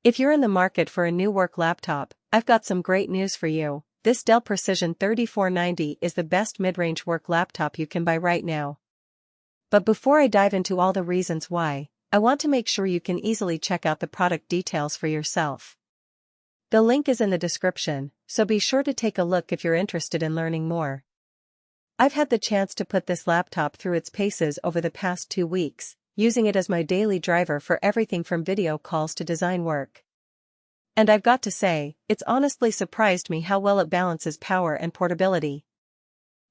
If you're in the market for a new work laptop, I've got some great news for you. This Dell Precision 3490 is the best mid-range work laptop you can buy right now. But before I dive into all the reasons why, I want to make sure you can easily check out the product details for yourself. The link is in the description, so be sure to take a look if you're interested in learning more. I've had the chance to put this laptop through its paces over the past 2 weeks, using it as my daily driver for everything from video calls to design work. And I've got to say, it's honestly surprised me how well it balances power and portability.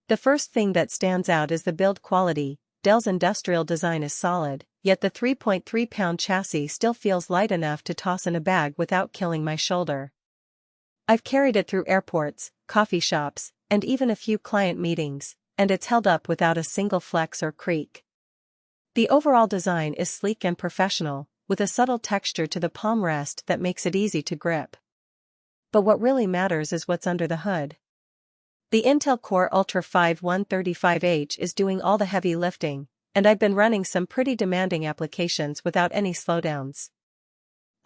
The first thing that stands out is the build quality. Dell's industrial design is solid, yet the 3.3-pound chassis still feels light enough to toss in a bag without killing my shoulder. I've carried it through airports, coffee shops, and even a few client meetings, and it's held up without a single flex or creak. The overall design is sleek and professional, with a subtle texture to the palm rest that makes it easy to grip. But what really matters is what's under the hood. The Intel Core Ultra 5 135H is doing all the heavy lifting, and I've been running some pretty demanding applications without any slowdowns.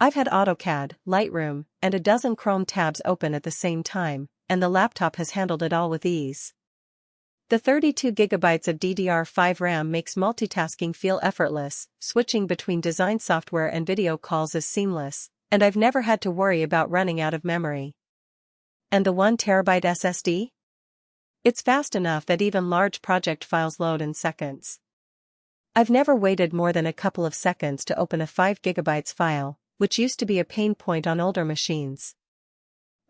I've had AutoCAD, Lightroom, and a dozen Chrome tabs open at the same time, and the laptop has handled it all with ease. The 32GB of DDR5 RAM makes multitasking feel effortless, switching between design software and video calls is seamless, and I've never had to worry about running out of memory. And the 1TB SSD? It's fast enough that even large project files load in seconds. I've never waited more than a couple of seconds to open a 5GB file, which used to be a pain point on older machines.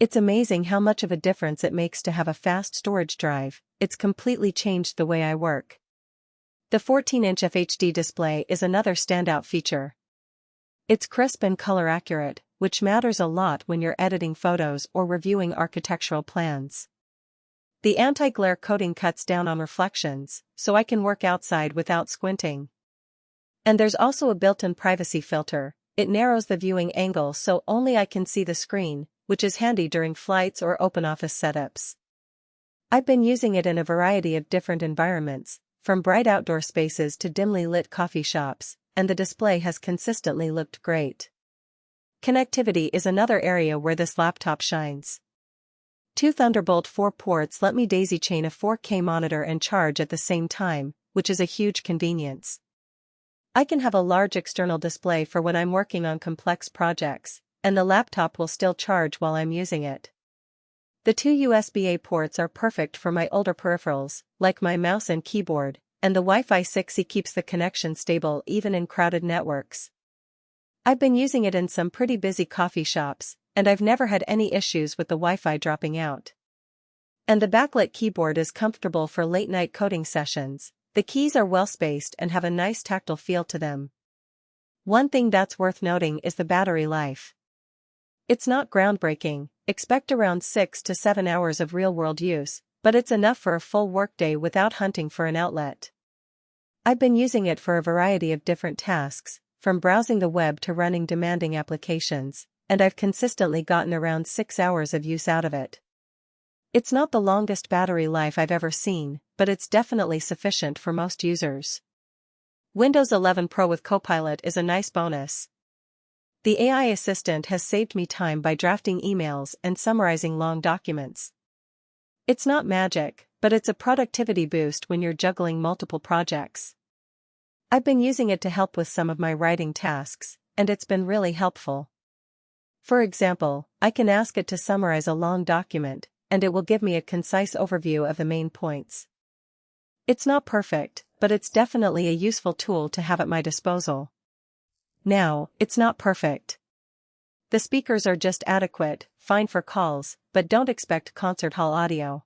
It's amazing how much of a difference it makes to have a fast storage drive. It's completely changed the way I work. The 14-inch FHD display is another standout feature. It's crisp and color accurate, which matters a lot when you're editing photos or reviewing architectural plans. The anti-glare coating cuts down on reflections, so I can work outside without squinting. And there's also a built-in privacy filter. It narrows the viewing angle so only I can see the screen, which is handy during flights or open office setups. I've been using it in a variety of different environments, from bright outdoor spaces to dimly lit coffee shops, and the display has consistently looked great. Connectivity is another area where this laptop shines. 2 Thunderbolt 4 ports let me daisy-chain a 4K monitor and charge at the same time, which is a huge convenience. I can have a large external display for when I'm working on complex projects, and the laptop will still charge while I'm using it. The 2 USB-A ports are perfect for my older peripherals, like my mouse and keyboard, and the Wi-Fi 6E keeps the connection stable even in crowded networks. I've been using it in some pretty busy coffee shops, and I've never had any issues with the Wi-Fi dropping out. And the backlit keyboard is comfortable for late-night coding sessions. The keys are well-spaced and have a nice tactile feel to them. One thing that's worth noting is the battery life. It's not groundbreaking, expect around 6 to 7 hours of real-world use, but it's enough for a full workday without hunting for an outlet. I've been using it for a variety of different tasks, from browsing the web to running demanding applications, and I've consistently gotten around 6 hours of use out of it. It's not the longest battery life I've ever seen, but it's definitely sufficient for most users. Windows 11 Pro with Copilot is a nice bonus. The AI assistant has saved me time by drafting emails and summarizing long documents. It's not magic, but it's a productivity boost when you're juggling multiple projects. I've been using it to help with some of my writing tasks, and it's been really helpful. For example, I can ask it to summarize a long document, and it will give me a concise overview of the main points. It's not perfect, but it's definitely a useful tool to have at my disposal. Now, it's not perfect. The speakers are just adequate, fine for calls, but don't expect concert hall audio.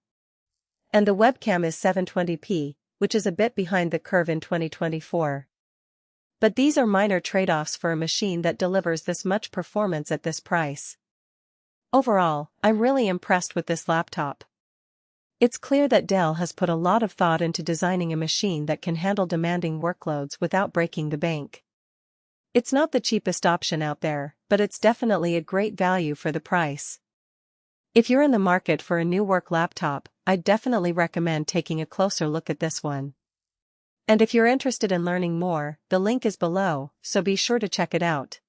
And the webcam is 720p, which is a bit behind the curve in 2024. But these are minor trade-offs for a machine that delivers this much performance at this price. Overall, I'm really impressed with this laptop. It's clear that Dell has put a lot of thought into designing a machine that can handle demanding workloads without breaking the bank. It's not the cheapest option out there, but it's definitely a great value for the price. If you're in the market for a new work laptop, I'd definitely recommend taking a closer look at this one. And if you're interested in learning more, the link is below, so be sure to check it out.